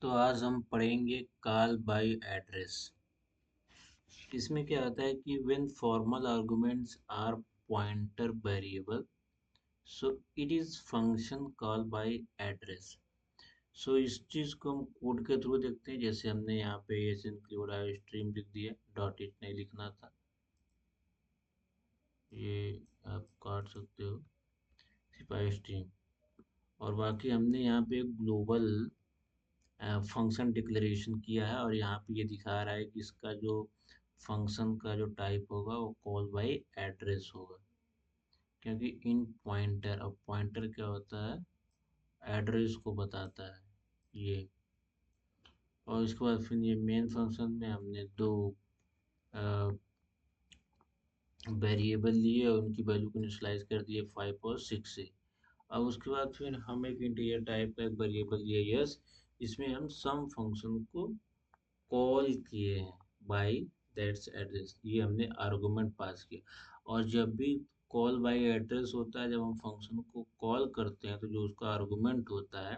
तो आज हम पढ़ेंगे कॉल बाय एड्रेस। इसमें क्या होता है कि when formal arguments are pointer variable, so it is function call by address. So इस चीज को हम कोड के थ्रू देखते हैं। जैसे हमने यहाँ पे एस इंक्लूड आई स्ट्रीम लिख दिया, डॉट इट नहीं लिखना था, ये आप काट सकते हो, सिर्फ आई स्ट्रीम। और बाकी हमने यहाँ पे ग्लोबल फंक्शन डिक्लेरेशन किया है, और यहाँ पे ये दिखा रहा है कि इसका जो फंक्शन का जो टाइप होगा वो कॉल बाय एड्रेस होगा, क्योंकि इन पॉइंटर, अब पॉइंटर क्या होता है, एड्रेस को बताता है ये। और इसके बाद फिर ये मेन फंक्शन में हमने दो वेरिएबल लिए और उनकी वैल्यू को इनिशियलाइज कर दिए 5 और 6 से। अब उसके बाद फिर हम एक इंटीजर टाइप का एक वेरिएबल लिए यस, इसमें हम सम फंक्शन को कॉल किए हैं बाय दैट्स एड्रेस, ये हमने आर्गुमेंट पास किया। और जब भी कॉल बाय एड्रेस होता है, जब हम फंक्शन को कॉल करते हैं तो जो उसका आर्गुमेंट होता है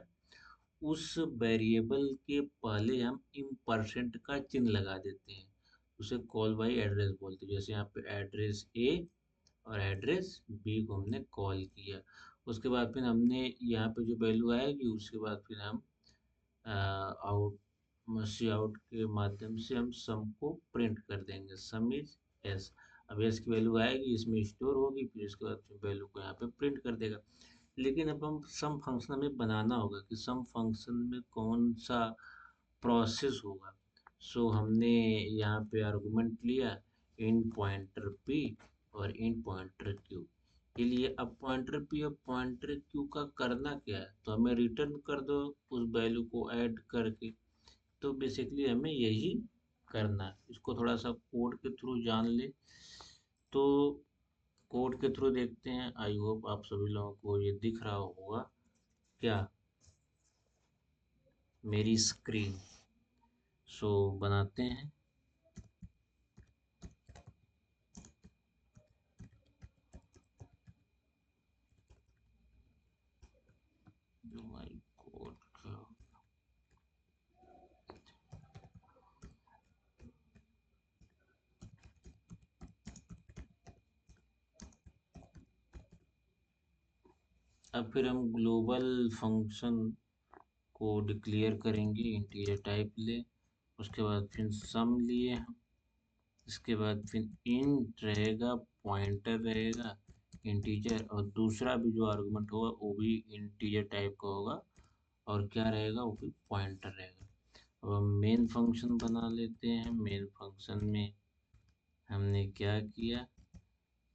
उस वेरिएबल के पहले हम इम्परसेंट का चिन्ह लगा देते हैं, उसे कॉल बाय एड्रेस बोलते हैं। जैसे यहाँ पे एड्रेस ए और एड्रेस बी को हमने कॉल किया, उसके बाद फिर हमने यहाँ पे जो वैल्यू आएगी उसके बाद फिर हम आउट सी आउट के माध्यम से हम सम को प्रिंट कर देंगे। सम इज एस। अब एस की वैल्यू आएगी, इसमें स्टोर होगी, फिर इसके बाद वैल्यू को यहाँ पे प्रिंट कर देगा। लेकिन अब हम सम फंक्शन हमें बनाना होगा कि सम फंक्शन में कौन सा प्रोसेस होगा। सो हमने यहाँ पे आर्गुमेंट लिया इन पॉइंटर पी और इन पॉइंटर क्यू के लिए। अब पॉइंटर पी और पॉइंटर क्यू का करना क्या है, तो हमें रिटर्न कर दो उस वैल्यू को ऐड करके। तो बेसिकली हमें यही करना है। इसको थोड़ा सा कोड के थ्रू जान ले तो कोड के थ्रू देखते हैं। आई होप आप सभी लोगों को ये दिख रहा होगा क्या, मेरी स्क्रीन। सो बनाते हैं। जो माई कोड का अब फिर हम ग्लोबल फंक्शन को डिक्लेयर करेंगे, इंटीजर टाइप ले। उसके बाद फिर सम लिए हम, इसके बाद फिर इंट रहेगा, पॉइंटर रहेगा इंटीजर, और दूसरा भी जो आर्गुमेंट होगा वो भी इंटीजर टाइप का होगा, और क्या रहेगा, वो भी पॉइंटर रहेगा। अब हम मेन फंक्शन बना लेते हैं। मेन फंक्शन में हमने क्या किया,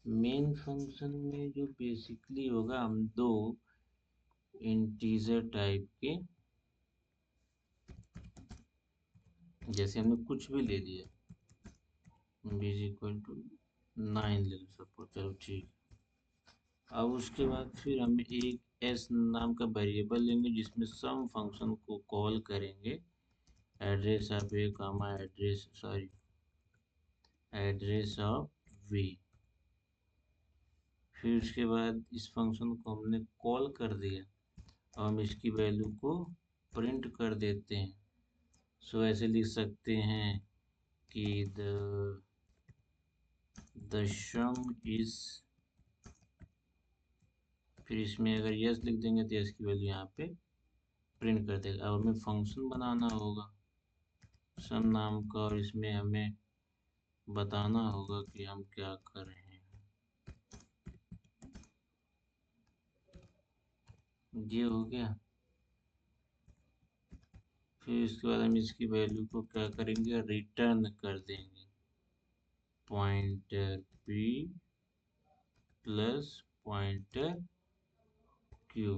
मेन फंक्शन में जो बेसिकली होगा, हम दो इंटीजर टाइप के, जैसे हमने कुछ भी ले लिया, b इज इक्वल टू 9 ले लो सपोज, चलो ठीक। अब उसके बाद फिर हम एक s नाम का वेरिएबल लेंगे जिसमें सम फंक्शन को कॉल करेंगे, address of a comma address, sorry, address of v। फिर उसके बाद इस फंक्शन को हमने कॉल कर दिया और हम इसकी वैल्यू को प्रिंट कर देते हैं। सो ऐसे लिख सकते हैं कि द सम इज, फिर इसमें अगर यस लिख देंगे तो यस की वैल्यू यहाँ पे प्रिंट कर देगा। अब हमें फंक्शन बनाना होगा सम नाम का, और इसमें हमें बताना होगा कि हम क्या कर रहे हैं। ये हो गया। फिर इसके बाद हम इसकी वैल्यू को क्या करेंगे, रिटर्न कर देंगे, pointer P plus pointer Q.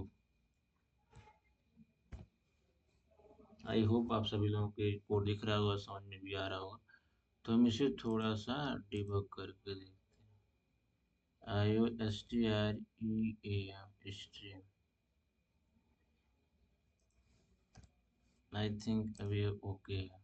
I hope आप सभी लोगों को कोड दिख रहा होगा, समझ में भी आ रहा होगा। तो हम इसे थोड़ा सा डिबग करके देखते हैं। I O S T R E A M stream, I think अभी ओके है।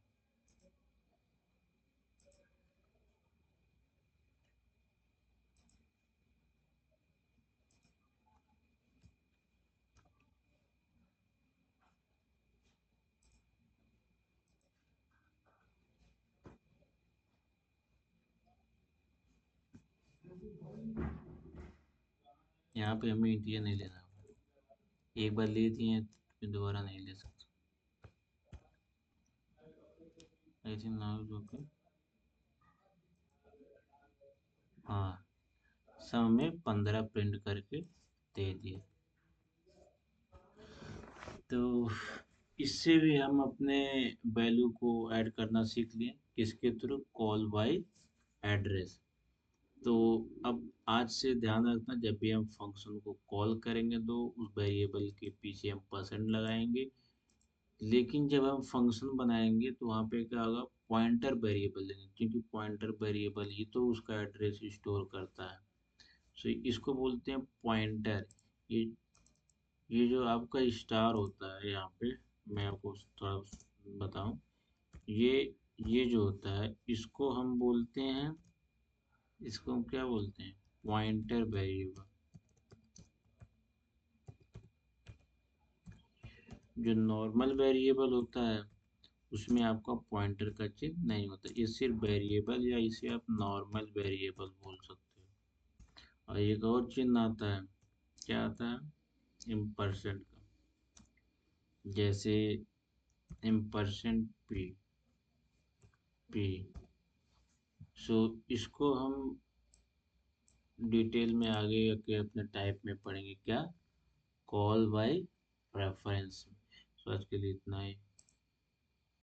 यहाँ पे हमें इंटीजर नहीं लेना, एक बार ले दिए तो फिर दोबारा नहीं ले सकते। I think now is okay. हाँ, सब में 15 प्रिंट करके दे दिए। तो इससे भी हम अपने वैल्यू को ऐड करना सीख लिए, किसके थ्रू, कॉल बाय एड्रेस। तो अब आज से ध्यान रखना, जब भी हम फंक्शन को कॉल करेंगे तो उस वेरिएबल के पीछे हम परसेंट लगाएंगे। लेकिन जब हम फंक्शन बनाएंगे तो वहाँ पे क्या होगा, पॉइंटर वेरिएबल लेंगे, क्योंकि पॉइंटर वेरिएबल ही तो उसका एड्रेस स्टोर करता है। सो इसको बोलते हैं पॉइंटर। ये ये जो आपका स्टार होता है यहाँ पे, मैं आपको थोड़ा बताऊं, ये ये जो होता है इसको हम बोलते हैं, इसको हम क्या बोलते हैं, पॉइंटर वेरिएबल। जो नॉर्मल वेरिएबल होता है उसमें आपका पॉइंटर का चिन्ह नहीं होता, ये सिर्फ वेरिएबल, या इसे आप नॉर्मल वेरिएबल बोल सकते हो। और एक और चिन्ह आता है, क्या आता है, इम्परसेंट का, जैसे इम्परसेंट पी। सो इसको हम डिटेल में आगे के अपने टाइप में पढ़ेंगे, क्या, कॉल बाय रेफरेंस। सो आज के लिए इतना ही।